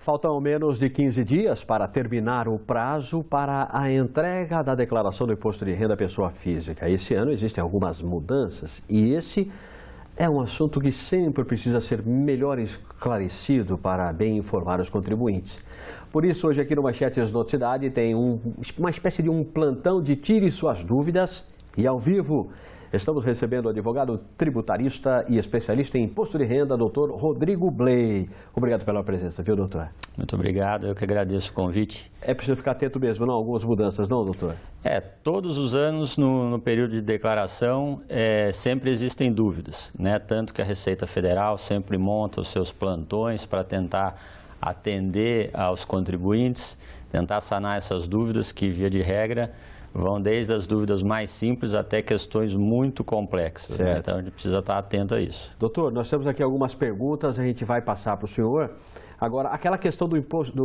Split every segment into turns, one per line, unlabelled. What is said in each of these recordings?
Faltam menos de 15 dias para terminar o prazo para a entrega da declaração do imposto de renda à pessoa física. Esse ano existem algumas mudanças e esse é um assunto que sempre precisa ser melhor esclarecido para bem informar os contribuintes. Por isso, hoje aqui no Manchetes Noticidade tem uma espécie de um plantão de tire suas dúvidas e ao vivo. Estamos recebendo o advogado tributarista e especialista em imposto de renda, doutor Rodrigo Bley. Obrigado pela presença, viu, doutor?
Muito obrigado, eu que agradeço o convite.
É preciso ficar atento mesmo, não? Algumas mudanças, não, doutor?
Todos os anos, no período de declaração, sempre existem dúvidas, né? Tanto que a Receita Federal sempre monta os seus plantões para tentar atender aos contribuintes, tentar sanar essas dúvidas que, via de regra, vão desde as dúvidas mais simples até questões muito complexas, né? Então a gente precisa estar atento a isso.
Doutor, nós temos aqui algumas perguntas, a gente vai passar para o senhor. Agora, aquela questão do imposto,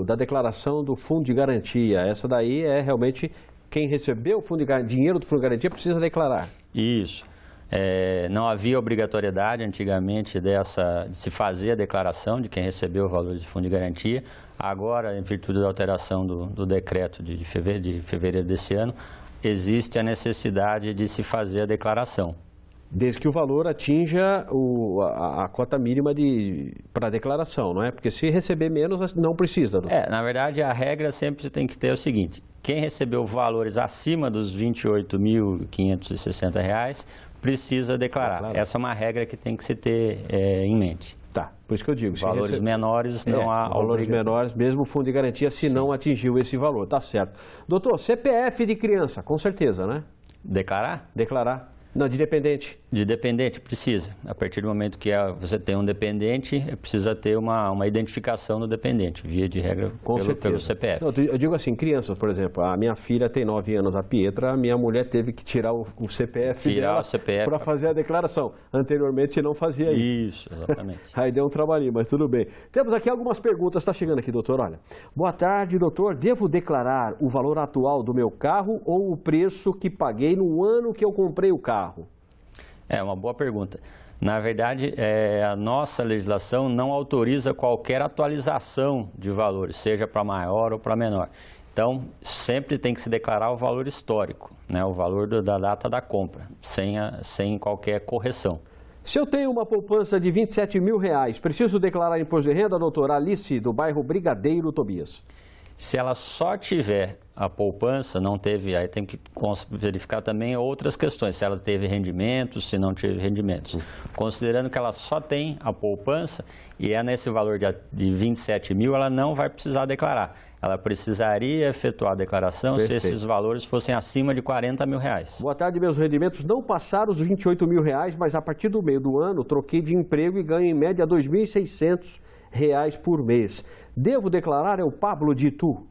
da declaração do fundo de garantia, essa daí é realmente quem recebeu o dinheiro do fundo de garantia precisa declarar.
Isso. Não havia obrigatoriedade antigamente de se fazer a declaração de quem recebeu o valor de fundo de garantia. Agora, em virtude da alteração do decreto de fevereiro desse ano, existe a necessidade de se fazer a declaração.
Desde que o valor atinja a cota mínima para a declaração, não é? Porque se receber menos, não precisa.
Na verdade, a regra sempre tem que ter o seguinte: quem recebeu valores acima dos R$ 28.560 precisa declarar. Claro. Essa é uma regra que tem que se ter em mente.
Tá, por isso que eu digo.
Valores menores não há
valores menores, mesmo o fundo de garantia, se não atingiu esse valor, tá certo. Doutor, CPF de criança, com certeza, né?
Declarar?
Declarar. Não, de dependente. De
dependente, precisa. A partir do momento que você tem um dependente, precisa ter uma identificação do dependente, via de regra, pelo CPF.
Não, eu digo assim, crianças, por exemplo, a minha filha tem 9 anos, a Pietra, a minha mulher teve que tirar o CPF dela para fazer a declaração. Anteriormente não fazia isso.
Isso, exatamente.
Aí deu um trabalhinho, mas tudo bem. Temos aqui algumas perguntas, está chegando aqui, doutor, olha. Boa tarde, doutor, devo declarar o valor atual do meu carro ou o preço que paguei no ano que eu comprei o carro?
É uma boa pergunta. Na verdade, a nossa legislação não autoriza qualquer atualização de valores, seja para maior ou para menor. Então, sempre tem que se declarar o valor histórico, né, o valor da data da compra, sem qualquer correção.
Se eu tenho uma poupança de R$ 27.000, preciso declarar imposto de renda, doutora Alice, do bairro Brigadeiro Tobias?
Se ela só tiver a poupança, não teve, aí tem que verificar também outras questões, se ela teve rendimentos, se não teve rendimentos. Considerando que ela só tem a poupança e é nesse valor de 27 mil, ela não vai precisar declarar. Ela precisaria efetuar a declaração se esses valores fossem acima de R$ 40 mil.
Boa tarde, meus rendimentos não passaram os R$ 28.000, mas a partir do meio do ano troquei de emprego e ganho em média R$ 2.600 por mês. Devo declarar? É o Pablo de Itu.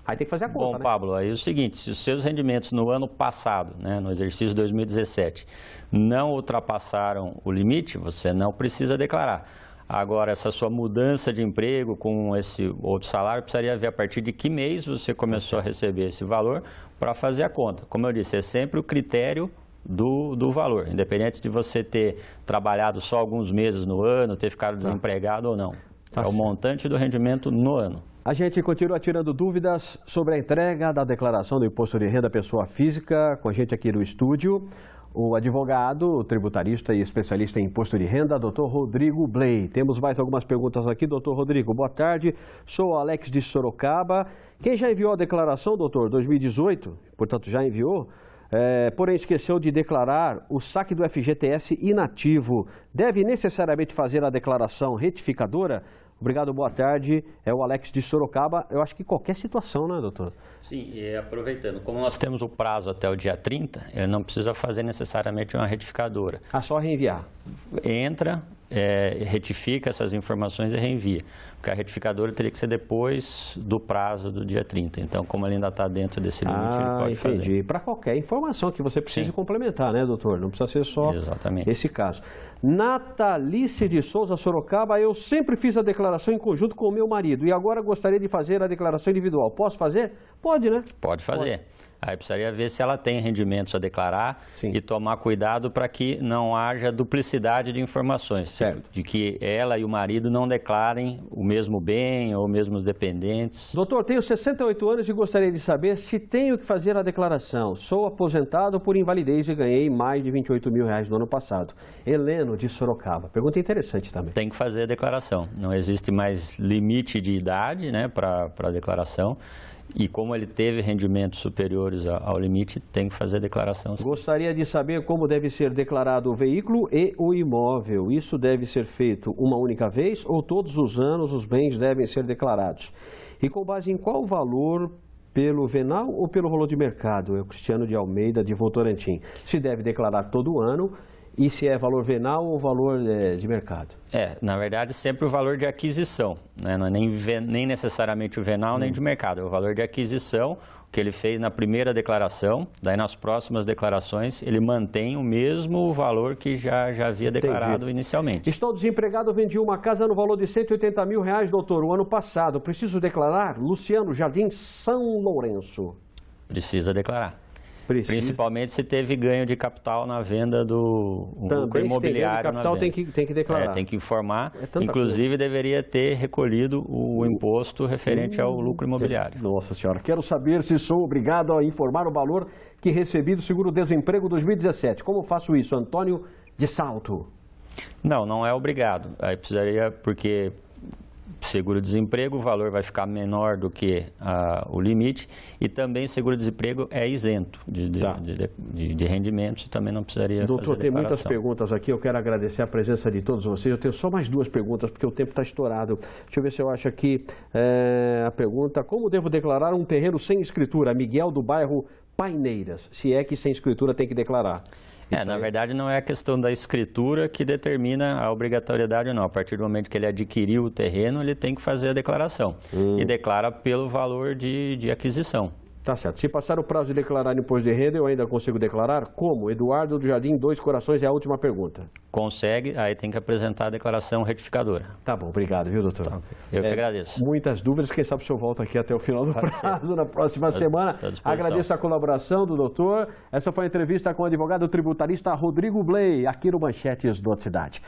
Aí tem que fazer a conta,
Bom, né? Pablo, aí é o seguinte, se os seus rendimentos no ano passado, né, no exercício 2017, não ultrapassaram o limite, você não precisa declarar. Agora, essa sua mudança de emprego com esse outro salário, precisaria ver a partir de que mês você começou a receber esse valor para fazer a conta. Como eu disse, é sempre o critério do valor, independente de você ter trabalhado só alguns meses no ano, ter ficado desempregado ou não. É o montante do rendimento no ano.
A gente continua tirando dúvidas sobre a entrega da declaração do imposto de renda à pessoa física. Com a gente aqui no estúdio, o advogado, o tributarista e especialista em imposto de renda, doutor Rodrigo Bley. Temos mais algumas perguntas aqui, doutor Rodrigo. Boa tarde, sou o Alex de Sorocaba. Quem já enviou a declaração, doutor, 2018, portanto já enviou, porém esqueceu de declarar o saque do FGTS inativo, deve necessariamente fazer a declaração retificadora? Obrigado, boa tarde. É o Alex de Sorocaba. Eu acho que qualquer situação, né, doutor?
Sim, e aproveitando, como nós temos o prazo até o dia 30, ele não precisa fazer necessariamente uma retificadora.
Só reenviar.
Entra, retifica essas informações e reenvia. Porque a retificadora teria que ser depois do prazo do dia 30. Então, como ele ainda está dentro desse limite, ele pode fazer.
Para qualquer informação que você precise complementar, né, doutor? Não precisa ser só esse caso. Natalice de Souza, Sorocaba, eu sempre fiz a declaração em conjunto com o meu marido e agora gostaria de fazer a declaração individual. Posso fazer? Pode, né?
Pode fazer. Aí precisaria ver se ela tem rendimentos a declarar. Sim. E tomar cuidado para que não haja duplicidade de informações.
Certo.
De que ela e o marido não declarem o mesmo bem ou mesmos dependentes.
Doutor, tenho 68 anos e gostaria de saber se tenho que fazer a declaração. Sou aposentado por invalidez e ganhei mais de R$28 mil no ano passado. Heleno, de Sorocaba. Pergunta interessante também.
Tem que fazer a declaração. Não existe mais limite de idade, né, para a declaração. E como ele teve rendimentos superiores ao limite, tem que fazer a declaração.
Gostaria de saber como deve ser declarado o veículo e o imóvel. Isso deve ser feito uma única vez ou todos os anos os bens devem ser declarados? E com base em qual valor, pelo venal ou pelo valor de mercado? É o Cristiano de Almeida, de Votorantim. Se deve declarar todo ano e se é valor venal ou valor de mercado?
Na verdade, sempre o valor de aquisição, né? Não é nem necessariamente o venal nem de mercado, é o valor de aquisição que ele fez na primeira declaração, daí nas próximas declarações ele mantém o mesmo valor que já havia declarado inicialmente.
Estou desempregado, vendi uma casa no valor de R$180 mil, doutor, o ano passado. Preciso declarar? Luciano, Jardim São Lourenço.
Precisa declarar. Principalmente se teve ganho de capital na venda do lucro imobiliário.
Se tem ganho de capital tem que declarar.
Tem que informar. Inclusive deveria ter recolhido o imposto referente ao lucro imobiliário.
Nossa senhora, quero saber se sou obrigado a informar o valor que recebi do seguro-desemprego 2017. Como faço isso? Antônio de Salto.
Não é obrigado. Aí precisaria, porque seguro-desemprego, o valor vai ficar menor do que o limite, e também seguro-desemprego é isento de rendimentos e também não precisaria
Doutor,
fazer
tem muitas perguntas aqui, eu quero agradecer a presença de todos vocês. Eu tenho só mais duas perguntas, porque o tempo está estourado. Deixa eu ver se eu acho aqui a pergunta: como devo declarar um terreno sem escritura? Miguel, do bairro Paineiras. Se é que sem escritura tem que declarar.
Na verdade, não é a questão da escritura que determina a obrigatoriedade ou não. A partir do momento que ele adquiriu o terreno, ele tem que fazer a declaração. E declara pelo valor de aquisição.
Tá certo. Se passar o prazo de declarar imposto de renda, eu ainda consigo declarar? Como? Eduardo do Jardim, Dois Corações, é a última pergunta.
Consegue, aí tem que apresentar a declaração retificadora.
Tá bom, obrigado, viu, doutor?
Tá. Eu que agradeço.
Muitas dúvidas, quem sabe o senhor volta aqui até o final do prazo, na próxima semana. Agradeço a colaboração do doutor. Essa foi a entrevista com o advogado tributarista Rodrigo Bley, aqui no Manchetes do Cidade.